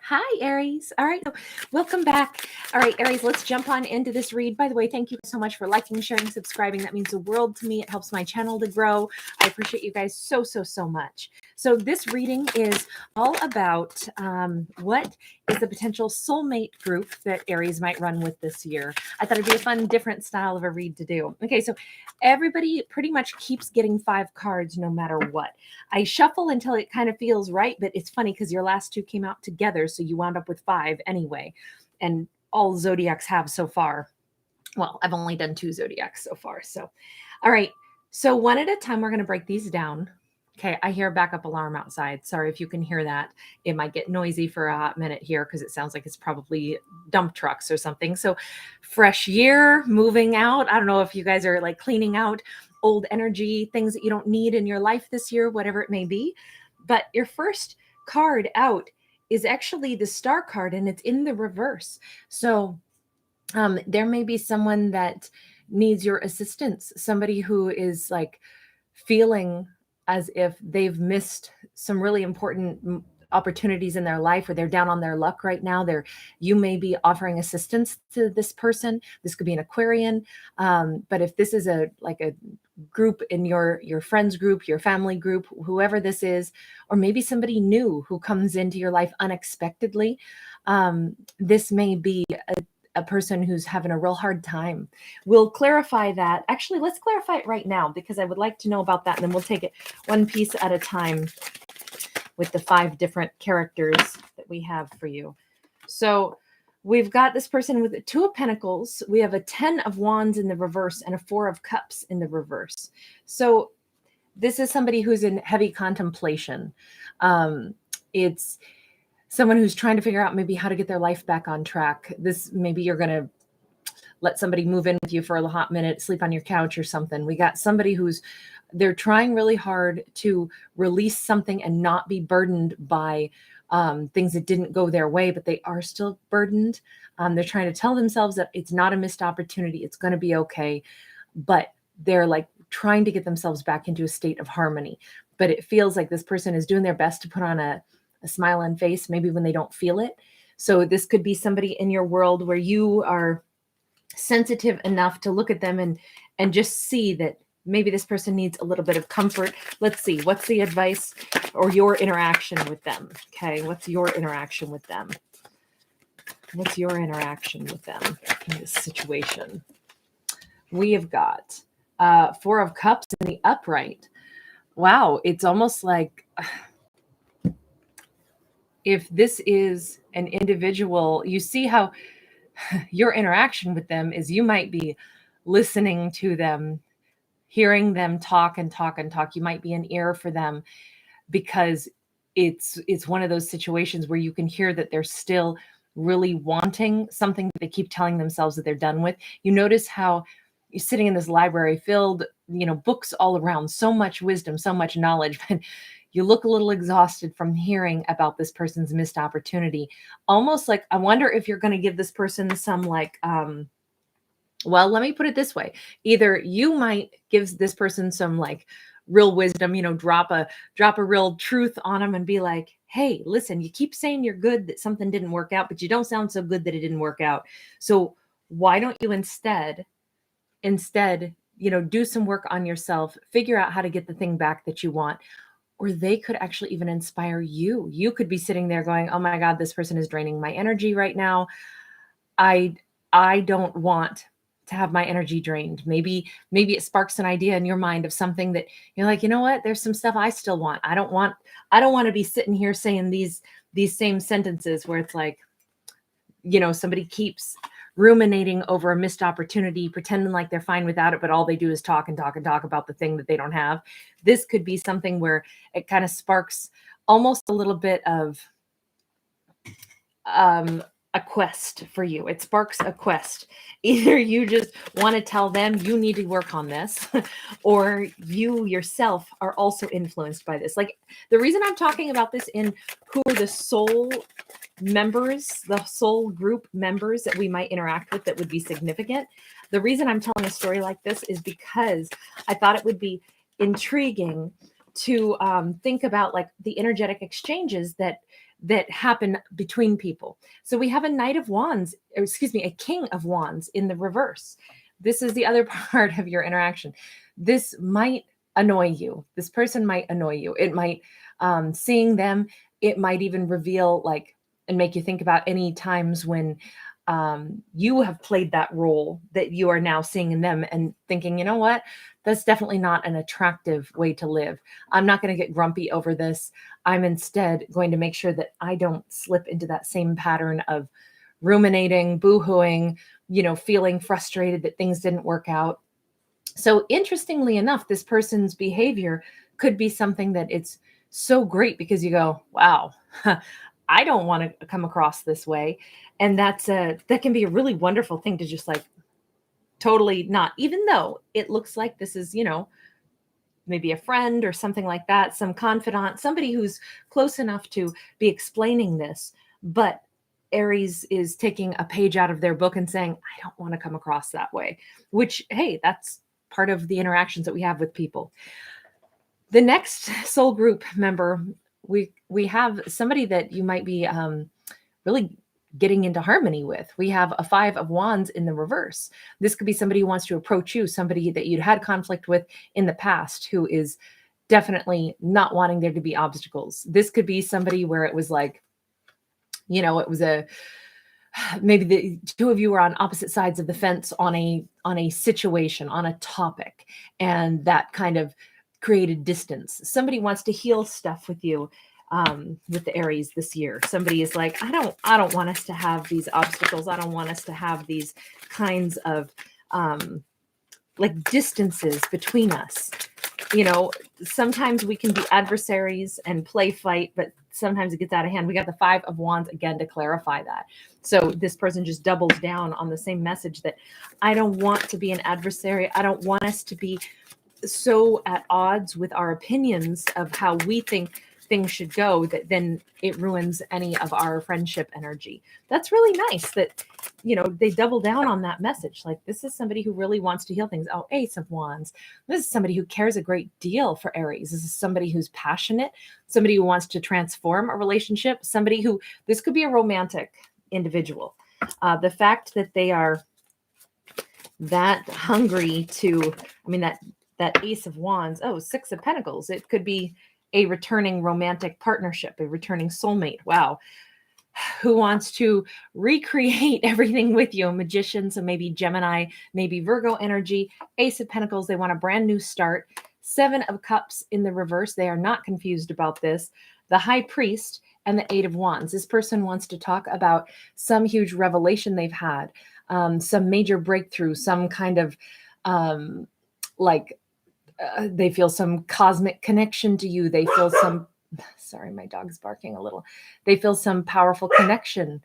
Hi, Aries. All right, so welcome back. All right, Aries, let's jump on into this read. By the way, thank you so much for liking, sharing, subscribing. That means the world to me. It helps my channel to grow. I appreciate you guys so, so, so much. So this reading is all about what is the potential soulmate group that Aries might run with this year. I thought it'd be a fun, different style of a read to do. Okay, so everybody pretty much keeps getting 5 cards no matter what. I shuffle until it kind of feels right, but it's funny because your last 2 came out together, so you wound up with 5 anyway. And all zodiacs have so far. Well, I've only done 2 zodiacs so far. So, all right. So one at a time, we're going to break these down. Okay, I hear a backup alarm outside. Sorry if you can hear that. It might get noisy for a hot minute here because it sounds like it's probably dump trucks or something. So fresh year, moving out. I don't know if you guys are like cleaning out old energy, things that you don't need in your life this year, whatever it may be. But your first card out is actually the star card, and it's in the reverse. So there may be someone that needs your assistance, somebody who is like feeling as if they've missed some really important opportunities in their life, or they're down on their luck right now. You may be offering assistance to this person. This could be an Aquarian. But if this is a group in your friends group, your family group, whoever this is, or maybe somebody new who comes into your life unexpectedly, this may be a person who's having a real hard time. We'll clarify that. Actually, let's clarify it right now because I would like to know about that. And then we'll take it one piece at a time with the 5 different characters that we have for you. So we've got this person with 2 of Pentacles. We have a 10 of Wands in the reverse and a 4 of Cups in the reverse. So this is somebody who's in heavy contemplation. It's someone who's trying to figure out maybe how to get their life back on track. Maybe you're going to let somebody move in with you for a hot minute, sleep on your couch or something. We got somebody they're trying really hard to release something and not be burdened by things that didn't go their way, but they are still burdened. They're trying to tell themselves that it's not a missed opportunity. It's going to be okay. But they're like trying to get themselves back into a state of harmony. But it feels like this person is doing their best to put on a smile on face, maybe when they don't feel it. So this could be somebody in your world where you are sensitive enough to look at them and just see that maybe this person needs a little bit of comfort. Let's see, what's the advice or your interaction with them? Okay, what's your interaction with them? What's your interaction with them in this situation? We have got 4 of Cups in the upright. Wow, it's almost like if this is an individual, you see how your interaction with them is you might be listening to them, hearing them talk and talk and talk. You might be an ear for them because it's one of those situations where you can hear that they're still really wanting something that they keep telling themselves that they're done with. You notice how you're sitting in this library filled, books all around, so much wisdom, so much knowledge, but you look a little exhausted from hearing about this person's missed opportunity. Almost like, I wonder if you're going to give this person some well, let me put it this way. Either you might give this person some real wisdom, drop a real truth on them and be like, hey, listen, you keep saying you're good, that something didn't work out, but you don't sound so good that it didn't work out. So why don't you instead, do some work on yourself, figure out how to get the thing back that you want. Or they could actually even inspire you. You could be sitting there going, oh my God, this person is draining my energy right now. I don't want to have my energy drained. Maybe it sparks an idea in your mind of something that you're like, you know what? There's some stuff I still want. I don't want to be sitting here saying these same sentences where it's like, somebody keeps ruminating over a missed opportunity, pretending like they're fine without it, but all they do is talk and talk and talk about the thing that they don't have. This could be something where it kind of sparks almost a little bit of a quest for you. It sparks a quest. Either you just want to tell them you need to work on this, or you yourself are also influenced by this. Like, the reason I'm talking about this in who are the soul members, the soul group members that we might interact with that would be significant. The reason I'm telling a story like this is because I thought it would be intriguing to think about like the energetic exchanges that that happen between people. So we have a Knight of Wands, or excuse me, a King of Wands in the reverse. This is the other part of your interaction. This might annoy you. This person might annoy you. It might, seeing them, it might even reveal like, and make you think about any times when you have played that role that you are now seeing in them and thinking, you know what, that's definitely not an attractive way to live. I'm not going to get grumpy over this. I'm instead going to make sure that I don't slip into that same pattern of ruminating, boohooing, feeling frustrated that things didn't work out. So interestingly enough, this person's behavior could be something that it's so great because you go, wow, I don't want to come across this way. And that can be a really wonderful thing to just like totally not, even though it looks like this is, maybe a friend or something like that, some confidant, somebody who's close enough to be explaining this. But Aries is taking a page out of their book and saying, I don't want to come across that way, which, hey, that's part of the interactions that we have with people. The next soul group member, we have somebody that you might be really getting into harmony with. We have a Five of Wands in the reverse. This could be somebody who wants to approach you, somebody that you'd had conflict with in the past, who is definitely not wanting there to be obstacles. This could be somebody where it was like, it was maybe the two of you are on opposite sides of the fence on a situation, on a topic, and that kind of created distance. Somebody wants to heal stuff with you, with the Aries this year. Somebody is like, I don't want us to have these obstacles. I don't want us to have these kinds of like distances between us. Sometimes we can be adversaries and play fight, but sometimes it gets out of hand. We got the Five of Wands again to clarify that. So this person just doubles down on the same message that I don't want to be an adversary. I don't want us to be so at odds with our opinions of how we think things should go that then it ruins any of our friendship energy. That's really nice that, they double down on that message. Like, this is somebody who really wants to heal things. Oh, Ace of Wands. This is somebody who cares a great deal for Aries. This is somebody who's passionate, somebody who wants to transform a relationship, somebody who, this could be a romantic individual. The fact that they are that hungry to, that Ace of Wands, Six of Pentacles. It could be a returning romantic partnership, a returning soulmate. Wow. Who wants to recreate everything with you? A magician, so maybe Gemini, maybe Virgo energy. Ace of Pentacles, they want a brand new start. Seven of Cups in the reverse. They are not confused about this. The High Priest and the Eight of Wands. This person wants to talk about some huge revelation they've had, some major breakthrough, some kind of they feel some cosmic connection to you. They feel some, sorry, my dog's barking a little. They feel some powerful connection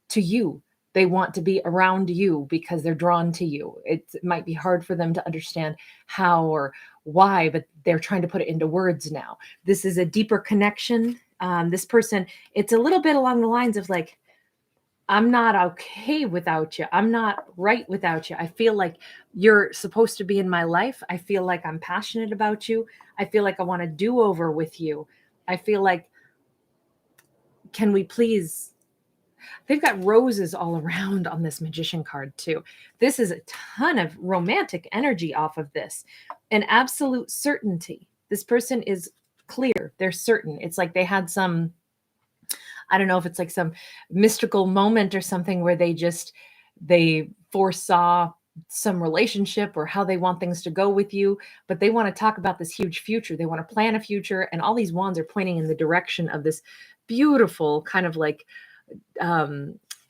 to you. They want to be around you because they're drawn to you. It might be hard for them to understand how or why, but they're trying to put it into words now. This is a deeper connection. This person, it's a little bit along the lines of like, I'm not okay without you. I'm not right without you. I feel like you're supposed to be in my life. I feel like I'm passionate about you. I feel like I want to do over with you. I feel like, can we please? They've got roses all around on this Magician card too. This is a ton of romantic energy off of this. An absolute certainty. This person is clear. They're certain. It's like they had some, I don't know if it's like some mystical moment or something where they foresaw some relationship or how they want things to go with you, but they want to talk about this huge future. They want to plan a future, and all these wands are pointing in the direction of this beautiful kind of like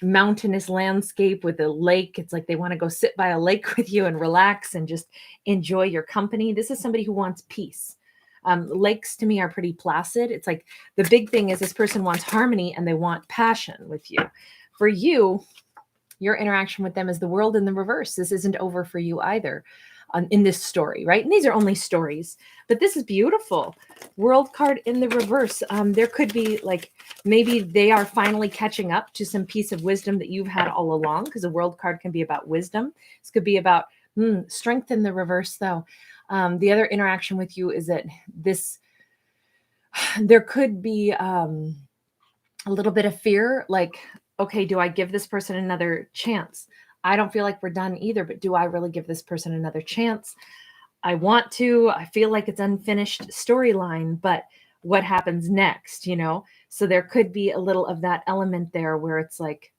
mountainous landscape with a lake. It's like they want to go sit by a lake with you and relax and just enjoy your company. This is somebody who wants peace. Lakes to me are pretty placid. It's like the big thing is this person wants harmony and they want passion with you. For you, your interaction with them is the World in the reverse. This isn't over for you either in this story, right? And these are only stories, but this is beautiful. World card in the reverse. There could be like, maybe they are finally catching up to some piece of wisdom that you've had all along, because a World card can be about wisdom. This could be about strength in the reverse though. The other interaction with you is that there could be a little bit of fear, like, okay, do I give this person another chance? I don't feel like we're done either, but do I really give this person another chance? I want to. I feel like it's unfinished storyline, but what happens next, So there could be a little of that element there where it's like,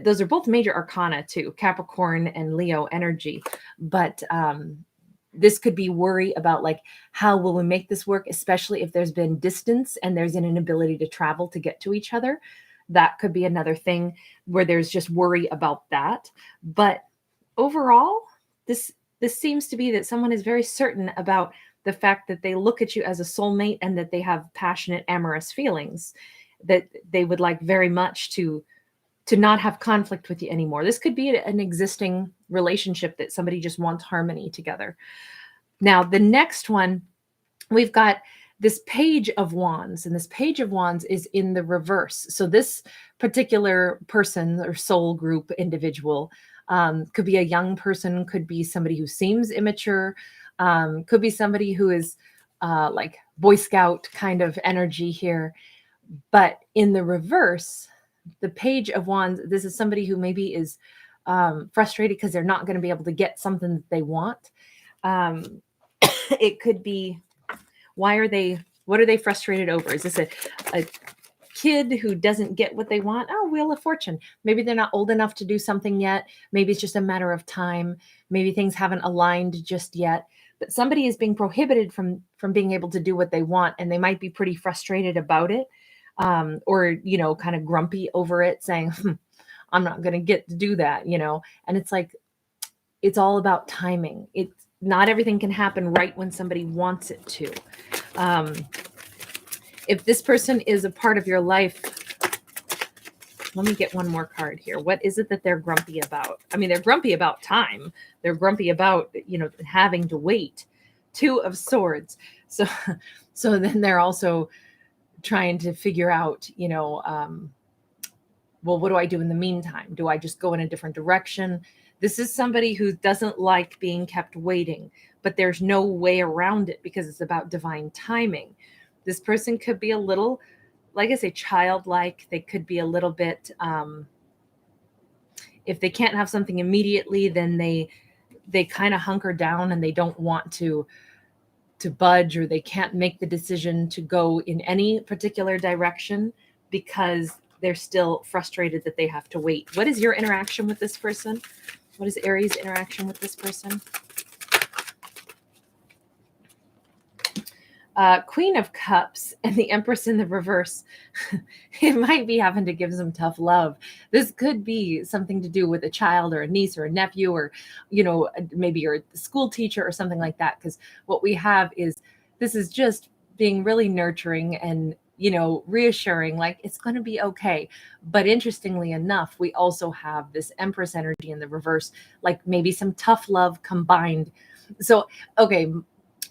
those are both major arcana too, Capricorn and Leo energy. But this could be worry about like, how will we make this work, especially if there's been distance and there's an inability to travel to get to each other. That could be another thing where there's just worry about that. But overall, this seems to be that someone is very certain about the fact that they look at you as a soulmate and that they have passionate, amorous feelings, that they would like very much to not have conflict with you anymore. This could be an existing relationship that somebody just wants harmony together. Now, the next one, we've got this Page of Wands, and this Page of Wands is in the reverse. So this particular person or soul group individual could be a young person, could be somebody who seems immature, could be somebody who is like Boy Scout kind of energy here. But in the reverse, the Page of Wands, this is somebody who maybe is frustrated because they're not going to be able to get something that they want. It could be, what are they frustrated over? Is this a kid who doesn't get what they want? Oh, Wheel of Fortune. Maybe they're not old enough to do something yet. Maybe it's just a matter of time. Maybe things haven't aligned just yet. But somebody is being prohibited from being able to do what they want, and they might be pretty frustrated about it. Or, kind of grumpy over it, saying, I'm not going to get to do that, and it's like, it's all about timing. It's not everything can happen right when somebody wants it to. If this person is a part of your life, let me get one more card here. What is it that they're grumpy about? I mean, they're grumpy about time. They're grumpy about, having to wait. Two of Swords. So then they're also trying to figure out, well, what do I do in the meantime? Do I just go in a different direction? This is somebody who doesn't like being kept waiting, but there's no way around it because it's about divine timing. This person could be a little, like I say, childlike. They could be a little bit, if they can't have something immediately, then they kind of hunker down and they don't want to budge, or they can't make the decision to go in any particular direction because they're still frustrated that they have to wait. What is your interaction with this person? What is Aries' interaction with this person? Queen of Cups and the Empress in the reverse. It might be having to give some tough love. This could be something to do with a child or a niece or a nephew, or, maybe you're a school teacher or something like that. Because what we have is, this is just being really nurturing and, reassuring, like it's going to be okay. But interestingly enough, we also have this Empress energy in the reverse, like maybe some tough love combined. So, okay,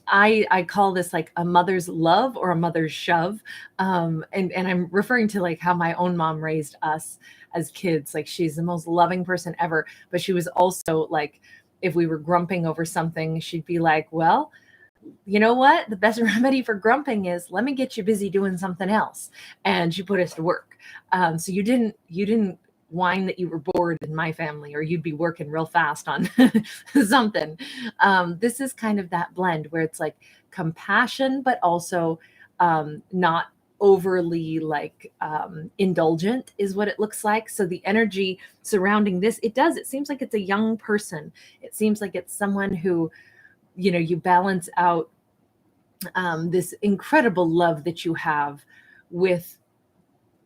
I call this like a mother's love or a mother's shove. And I'm referring to like how my own mom raised us as kids. Like, she's the most loving person ever, but she was also like, if we were grumping over something, she'd be like, well, you know what? The best remedy for grumping is, let me get you busy doing something else. And she put us to work. So you didn't whine that you were bored in my family, or you'd be working real fast on something. This is kind of that blend where it's like compassion, but also not overly like indulgent is what it looks like. So the energy surrounding this, it seems like it's a young person. It seems like it's someone who, you balance out this incredible love that you have with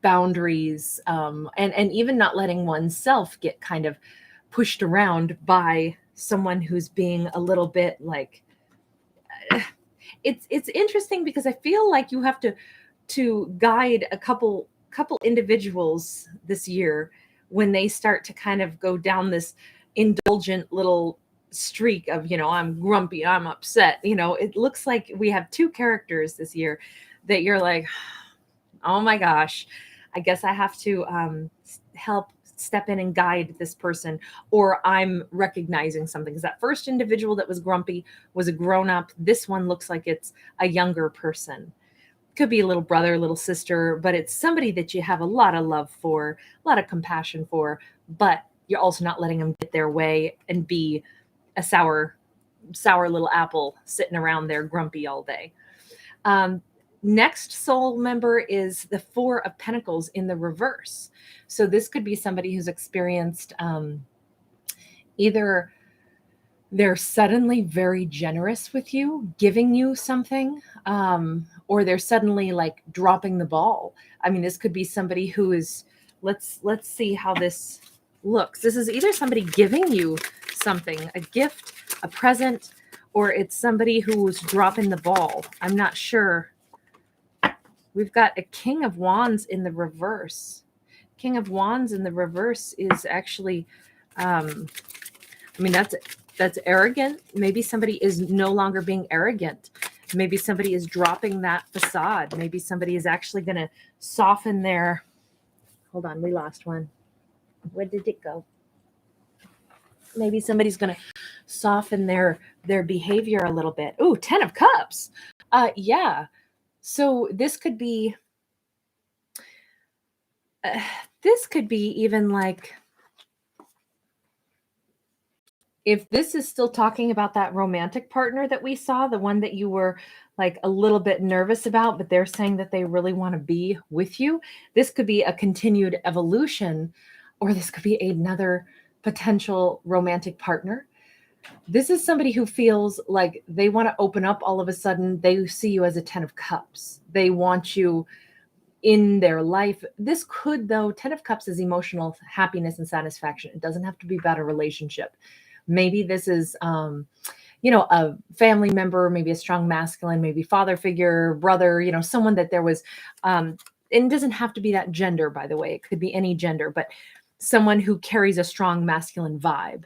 boundaries, and even not letting oneself get kind of pushed around by someone who's being a little bit like, it's interesting because I feel like you have to guide a couple individuals this year when they start to kind of go down this indulgent little streak of, I'm grumpy, I'm upset. It looks like we have two characters this year that you're like, oh my gosh, I guess I have to help step in and guide this person, or I'm recognizing something. Because that first individual that was grumpy was a grown-up. This one looks like it's a younger person. Could be a little brother, a little sister, but it's somebody that you have a lot of love for, a lot of compassion for, but you're also not letting them get their way and be a sour little apple sitting around there grumpy all day. Next soul member is the Four of Pentacles in the reverse. So this could be somebody who's experienced either they're suddenly very generous with you, giving you something, or they're suddenly like dropping the ball. I mean, this could be somebody who is, let's see how this looks. This is either somebody giving you something, a gift, a present, or it's somebody who's dropping the ball. I'm not sure. We've got a King of Wands in the reverse. King of Wands in the reverse is actually, I mean, that's arrogant. Maybe somebody is no longer being arrogant. Maybe somebody is dropping that facade. Maybe somebody is actually going to soften their, hold on, we lost one. Where did it go? Maybe somebody's going to soften their behavior a little bit. Ooh, 10 of Cups. Yeah. So this could be even like, if this is still talking about that romantic partner that we saw, the one that you were like a little bit nervous about, but they're saying that they really want to be with you, this could be a continued evolution, or this could be another potential romantic partner. This is somebody who feels like they want to open up all of a sudden. They see you as a 10 of Cups. They want you in their life. This could, though, 10 of Cups is emotional happiness and satisfaction. It doesn't have to be about a relationship. Maybe this is, a family member, maybe a strong masculine, maybe father figure, brother, someone that there was, and it doesn't have to be that gender, by the way. It could be any gender, but someone who carries a strong masculine vibe.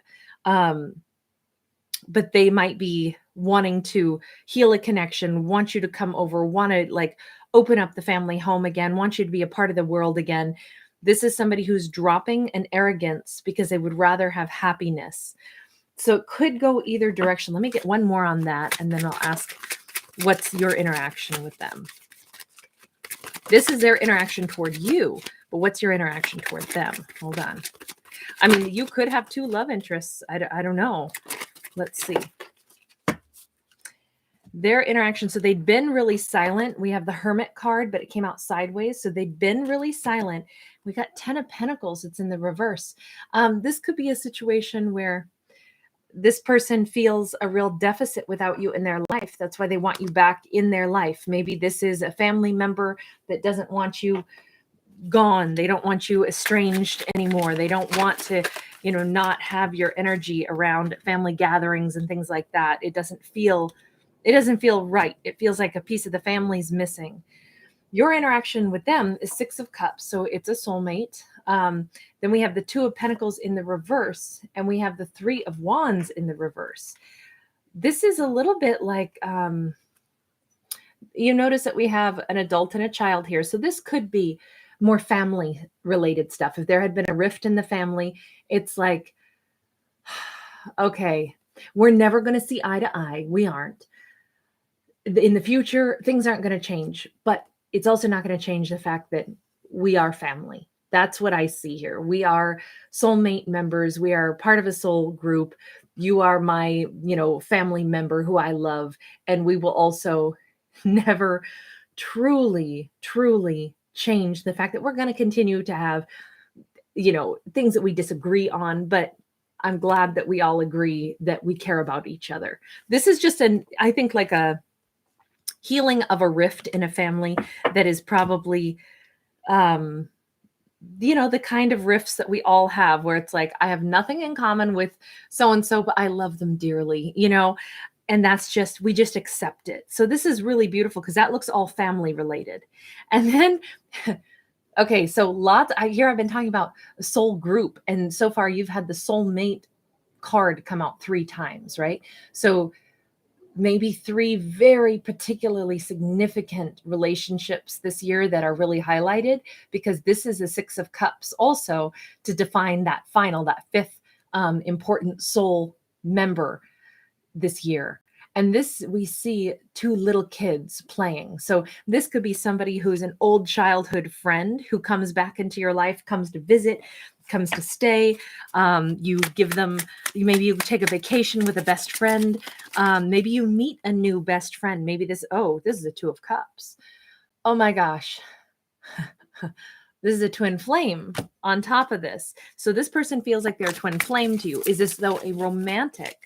But they might be wanting to heal a connection, want you to come over, want to like open up the family home again, want you to be a part of the world again. This is somebody who's dropping an arrogance because they would rather have happiness. So it could go either direction. Let me get one more on that, and then I'll ask, what's your interaction with them? This is their interaction toward you, but what's your interaction toward them? Hold on. I mean, you could have two love interests. I don't know. Let's see. Their interaction. So they'd been really silent. We have the Hermit card, but it came out sideways. So they'd been really silent. We got 10 of Pentacles. It's in the reverse. This could be a situation where this person feels a real deficit without you in their life. That's why they want you back in their life. Maybe this is a family member that doesn't want you gone. They don't want you estranged anymore. They don't want to, not have your energy around family gatherings and things like that. It doesn't feel right. It feels like a piece of the family's missing. Your interaction with them is 6 of Cups. So it's a soulmate. Then we have the 2 of Pentacles in the reverse, and we have the 3 of Wands in the reverse. This is a little bit like, you notice that we have an adult and a child here. So this could be more family related stuff. If there had been a rift in the family, it's like, okay, we're never going to see eye to eye. We aren't. In the future, things aren't going to change, but it's also not going to change the fact that we are family. That's what I see here. We are soulmate members. We are part of a soul group. You are my, family member who I love. And we will also never truly, truly change the fact that we're going to continue to have, things that we disagree on, but I'm glad that we all agree that we care about each other. This is just I think like a healing of a rift in a family that is probably, the kind of rifts that we all have, where it's like, I have nothing in common with so-and-so, but I love them dearly, and that's just, we just accept it. So this is really beautiful because that looks all family related. And then, okay, so I've been talking about a soul group, and so far you've had the soulmate card come out 3 times, right? So maybe 3 very particularly significant relationships this year that are really highlighted, because this is a 6 of Cups also to define that 5th important soul member this year. And this, we see two little kids playing. So this could be somebody who's an old childhood friend who comes back into your life, comes to visit, comes to stay. You give them, maybe you take a vacation with a best friend. Maybe you meet a new best friend. Maybe this is a Two of Cups. Oh my gosh. This is a twin flame on top of this. So this person feels like they're a twin flame to you. Is this, though, a romantic?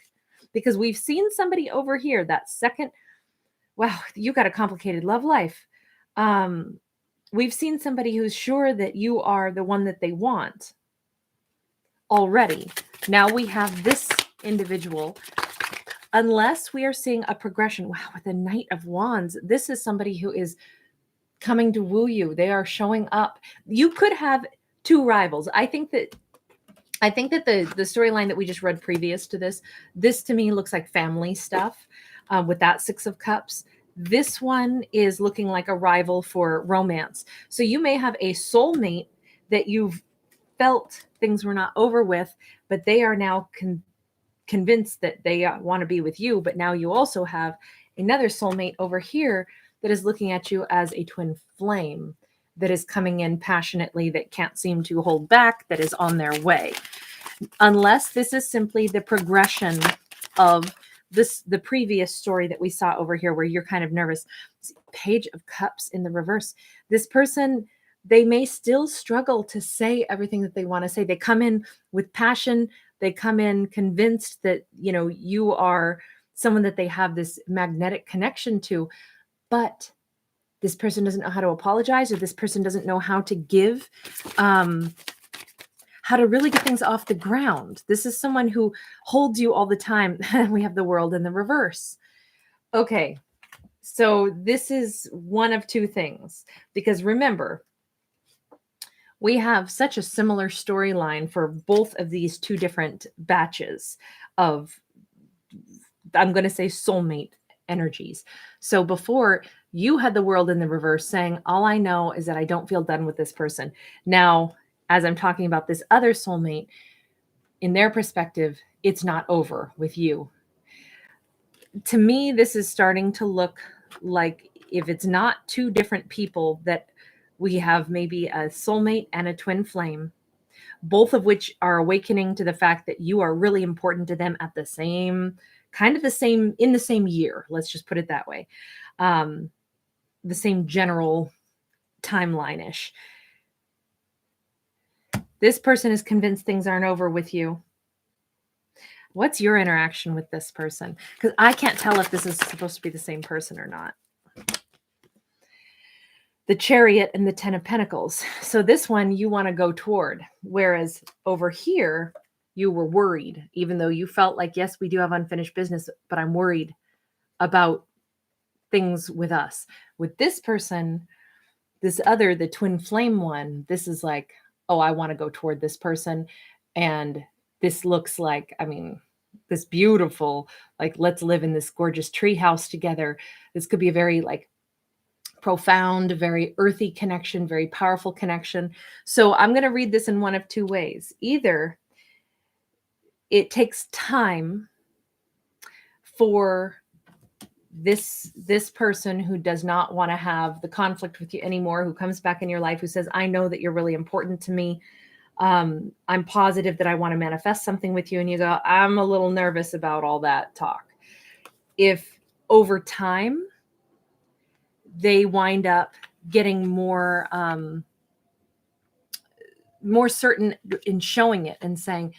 Because we've seen somebody over here, that second, wow, you got a complicated love life. We've seen somebody who's sure that you are the one that they want already. Now we have this individual, unless we are seeing a progression. Wow, with the Knight of Wands, this is somebody who is coming to woo you. They are showing up. You could have two rivals. I think that the storyline that we just read previous to this to me looks like family stuff with that Six of Cups. This one is looking like a rival for romance. So you may have a soulmate that you've felt things were not over with, but they are now convinced that they want to be with you. But now you also have another soulmate over here that is looking at you as a twin flame, that is coming in passionately, that can't seem to hold back, that is on their way. Unless this is simply the progression of the previous story that we saw over here, where you're kind of nervous. Page of Cups in the reverse. This person, they may still struggle to say everything that they want to say. They come in with passion. They come in convinced that, you are someone that they have this magnetic connection to. But this person doesn't know how to apologize, or this person doesn't know how to give, how to really get things off the ground. This is someone who holds you all the time. We have the World in the reverse. Okay, so this is one of two things, because remember, we have such a similar storyline for both of these two different batches of, I'm going to say, soulmate energies. So before, you had the World in the reverse saying, all I know is that I don't feel done with this person. Now, as I'm talking about this other soulmate, in their perspective, it's not over with you. To me, this is starting to look like, if it's not two different people, that we have maybe a soulmate and a twin flame, both of which are awakening to the fact that you are really important to them at the same, in the same year. Let's just put it that way. The same general timeline-ish. This person is convinced things aren't over with you. What's your interaction with this person? Because I can't tell if this is supposed to be the same person or not. The Chariot and the Ten of Pentacles. So this one you want to go toward, whereas over here you were worried, even though you felt like, yes, we do have unfinished business, but I'm worried about things with us. With this person, this other, the twin flame one, this is like, oh, I want to go toward this person. And this looks like, this beautiful, like, let's live in this gorgeous tree house together. This could be a very profound, very earthy connection, very powerful connection. So I'm going to read this in one of two ways. Either it takes time for this person who does not want to have the conflict with you anymore, who comes back in your life, who says, I know that you're really important to me. I'm positive that I want to manifest something with you. And you go, I'm a little nervous about all that talk. If over time they wind up getting more certain in showing it and saying,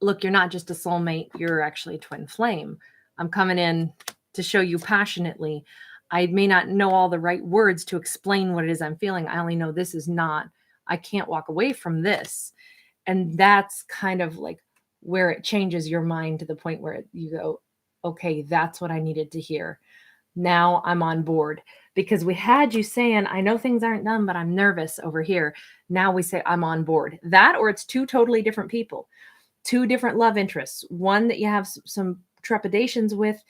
look, you're not just a soulmate, you're actually a twin flame. I'm coming in to show you passionately. I may not know all the right words to explain what it is I'm feeling. I only know this is not, I can't walk away from this. And that's kind of like where it changes your mind to the point where you go, okay, that's what I needed to hear. Now I'm on board. Because we had you saying, I know things aren't done, but I'm nervous over here. Now we say, I'm on board. That, or it's two totally different people, two different love interests. One that you have some trepidations with,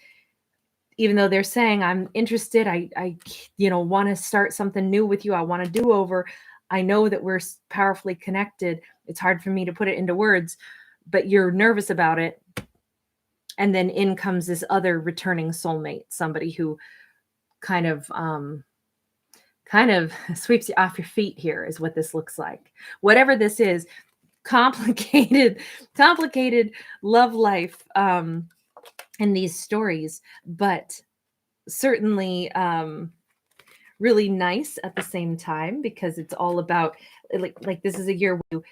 even though they're saying, I'm interested, I want to start something new with you. I want to do over. I know that we're powerfully connected. It's hard for me to put it into words, but you're nervous about it. And then in comes this other returning soulmate, somebody who kind of sweeps you off your feet here is what this looks like. Whatever this is, complicated love life in these stories, but certainly really nice at the same time, because it's all about like this is a year where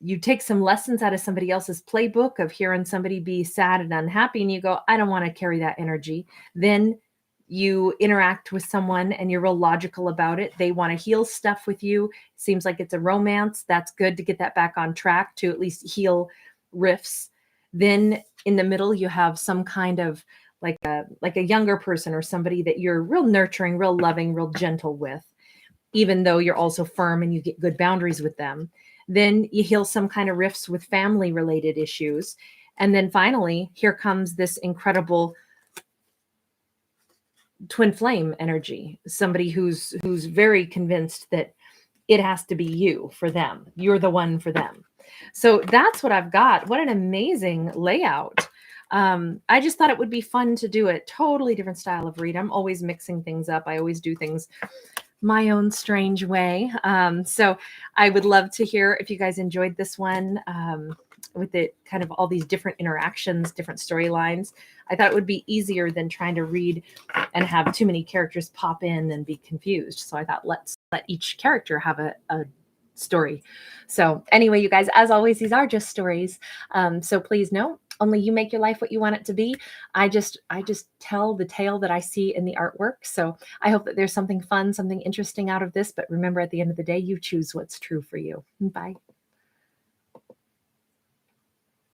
you take some lessons out of somebody else's playbook of hearing somebody be sad and unhappy, and you go, I don't want to carry that energy. Then you interact with someone and you're real logical about it. They want to heal stuff with you. Seems like it's a romance. That's good to get that back on track, to at least heal rifts. Then in the middle, you have some kind of like a younger person or somebody that you're real nurturing, real loving, real gentle with, even though you're also firm and you get good boundaries with them. Then you heal some kind of rifts with family related issues. And then finally, here comes this incredible twin flame energy, somebody who's very convinced that it has to be you for them. You're the one for them. So that's what I've got. What an amazing layout. I just thought it would be fun to do a totally different style of read. I'm always mixing things up. I always do things my own strange way. So I would love to hear if you guys enjoyed this one, with it kind of all these different interactions, different storylines. I thought it would be easier than trying to read and have too many characters pop in and be confused. So I thought, let's let each character have a story. So anyway, you guys, as always, these are just stories. So please know, only you make your life what you want it to be. I just tell the tale that I see in the artwork. So I hope that there's something fun, something interesting out of this. But remember, at the end of the day, you choose what's true for you. Bye.